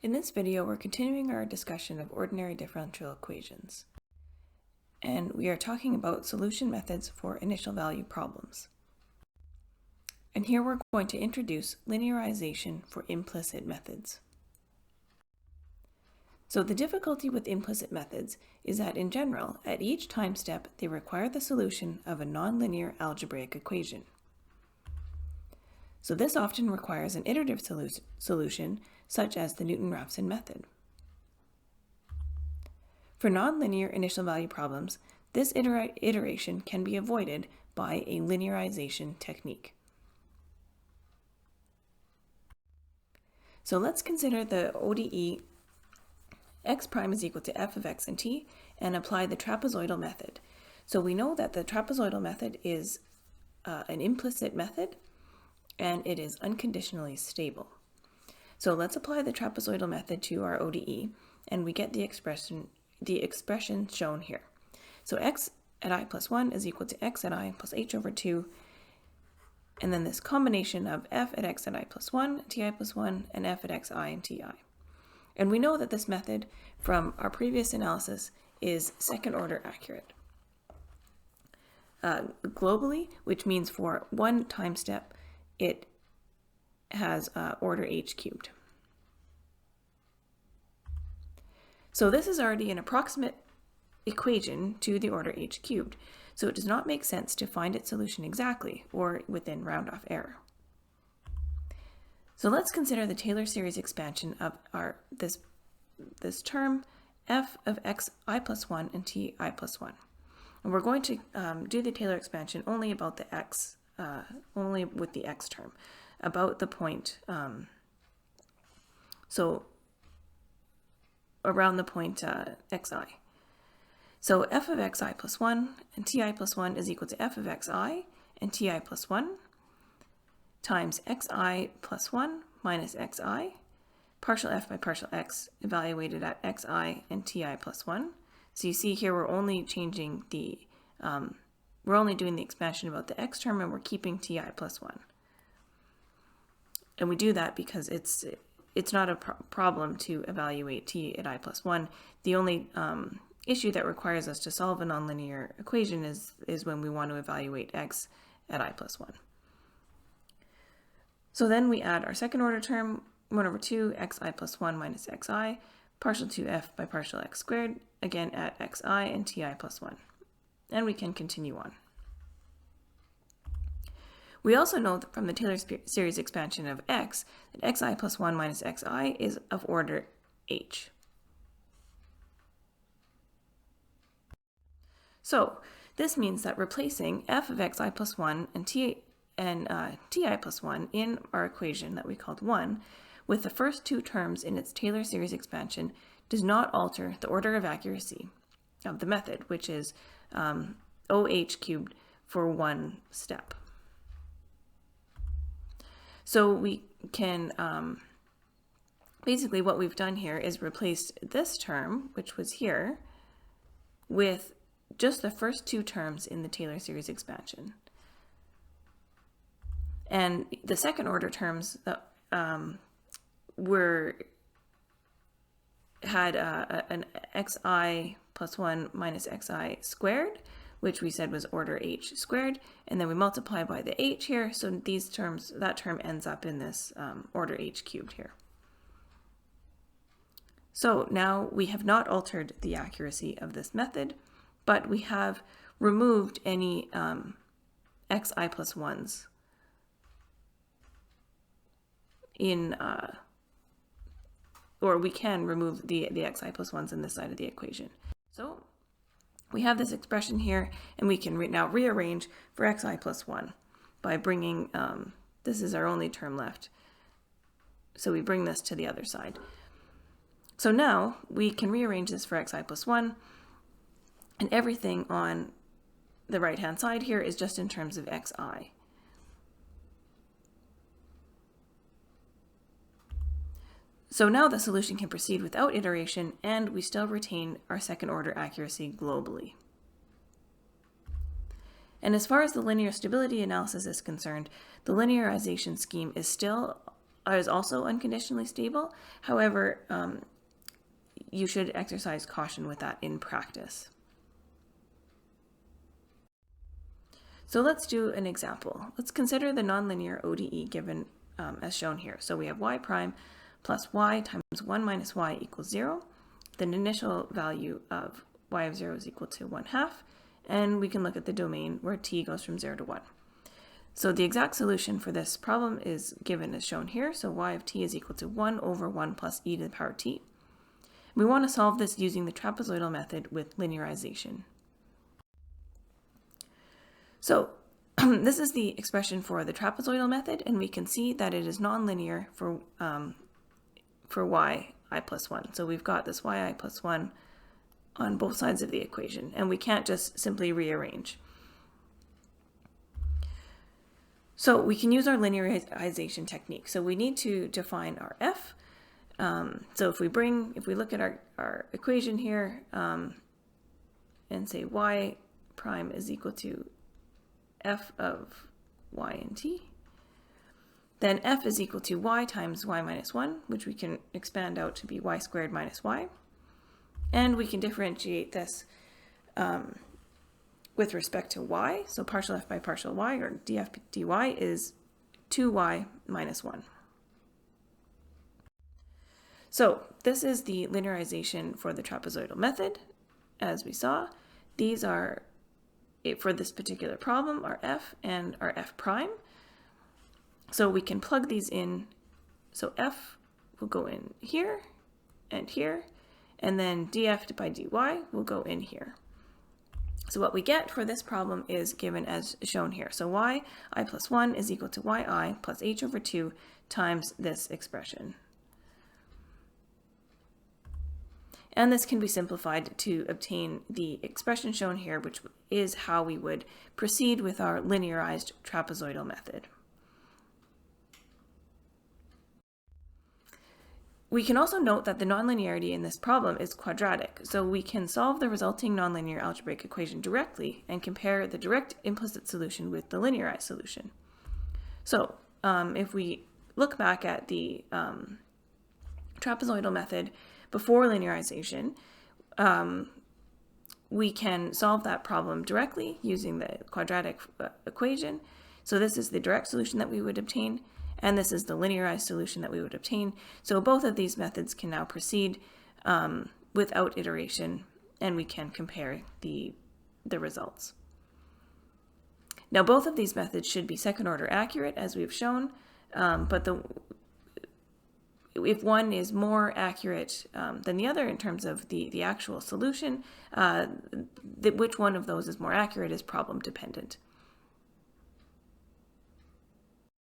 In this video, we're continuing our discussion of ordinary differential equations. And we are talking about solution methods for initial value problems. And here we're going to introduce linearization for implicit methods. So the difficulty with implicit methods is that in general, at each time step, they require the solution of a nonlinear algebraic equation. So this often requires an iterative solution, such as the Newton-Raphson method. For nonlinear initial value problems, this iteration can be avoided by a linearization technique. So let's consider the ODE x prime is equal to f of x and t and apply the trapezoidal method. So we know that the trapezoidal method is an implicit method and it is unconditionally stable. So let's apply the trapezoidal method to our ODE and we get the expression shown here. So x at I plus 1 is equal to x at I plus h over 2, and then this combination of f at x at I plus 1, ti plus 1, and f at xi and ti. And we know that this method from our previous analysis is second order accurate. Globally, which means for one time step, it has order h cubed. So this is already an approximate equation to the order h cubed, so it does not make sense to find its solution exactly or within round-off error. So let's consider the Taylor series expansion of this term f of x I plus 1 and t I plus 1. And we're going to do the Taylor expansion only about the x, only with the x term, about the point, so around the point xi. So f of xi plus 1 and ti plus 1 is equal to f of xi and ti plus 1 times xi plus 1 minus xi, partial f by partial x, evaluated at xi and ti plus 1. So you see here we're only changing the, we're only doing the expansion about the x term and we're keeping ti plus 1. And we do that because it's not a problem to evaluate t at I plus 1. The only issue that requires us to solve a nonlinear equation is when we want to evaluate x at I plus 1. So then we add our second order term, 1 over 2 xi plus 1 minus xi, partial 2f by partial x squared, again at xi and ti plus 1. And we can continue on. We also know that from the Taylor series expansion of x that xi plus 1 minus xi is of order h. So this means that replacing f of xi plus 1 and ti plus 1 in our equation that we called 1 with the first two terms in its Taylor series expansion does not alter the order of accuracy of the method, which is OH cubed for one step. So we can, basically what we've done here is replaced this term, which was here, with just the first two terms in the Taylor series expansion. And the second order terms that had an xi plus 1 minus xi squared, which we said was order h squared, and then we multiply by the h here, so these terms, that term ends up in this order h cubed here. So now we have not altered the accuracy of this method, but we have removed any xi plus 1s in, or we can remove the xi plus 1s in this side of the equation. So we have this expression here, and we can now rearrange for xi plus 1 by bringing, this is our only term left, so we bring this to the other side. So now we can rearrange this for xi plus 1, and everything on the right-hand side here is just in terms of xi. So now the solution can proceed without iteration, and we still retain our second order accuracy globally. And as far as the linear stability analysis is concerned, the linearization scheme is still is also unconditionally stable. However, you should exercise caution with that in practice. So let's do an example. Let's consider the nonlinear ODE given as shown here. So we have y prime plus y times 1 minus y equals 0. The initial value of y of 0 is equal to 1/2. And we can look at the domain where t goes from 0 to 1. So the exact solution for this problem is given as shown here. So y of t is equal to 1 over 1 plus e to the power t. We want to solve this using the trapezoidal method with linearization. So this is the expression for the trapezoidal method, and we can see that it is nonlinear for yi plus 1. So we've got this yi plus 1 on both sides of the equation, and we can't just simply rearrange. So we can use our linearization technique. So we need to define our f. So if we look at our equation here and say y prime is equal to f of y and t, then f is equal to y times y minus 1, which we can expand out to be y squared minus y. And we can differentiate this with respect to y. So partial f by partial y, or df dy, is 2y minus 1. So this is the linearization for the trapezoidal method. As we saw, these are, for this particular problem, our f and our f prime. So we can plug these in. So f will go in here, and then df by dy will go in here. So what we get for this problem is given as shown here. So yi plus 1 is equal to yi plus h over 2 times this expression. And this can be simplified to obtain the expression shown here, which is how we would proceed with our linearized trapezoidal method. We can also note that the nonlinearity in this problem is quadratic, so we can solve the resulting nonlinear algebraic equation directly and compare the direct implicit solution with the linearized solution. So if we look back at the trapezoidal method before linearization, we can solve that problem directly using the quadratic equation. So this is the direct solution that we would obtain, and this is the linearized solution that we would obtain. So both of these methods can now proceed without iteration, and we can compare the results. Now both of these methods should be second order accurate, as we've shown, but if one is more accurate than the other in terms of the actual solution, which one of those is more accurate is problem dependent.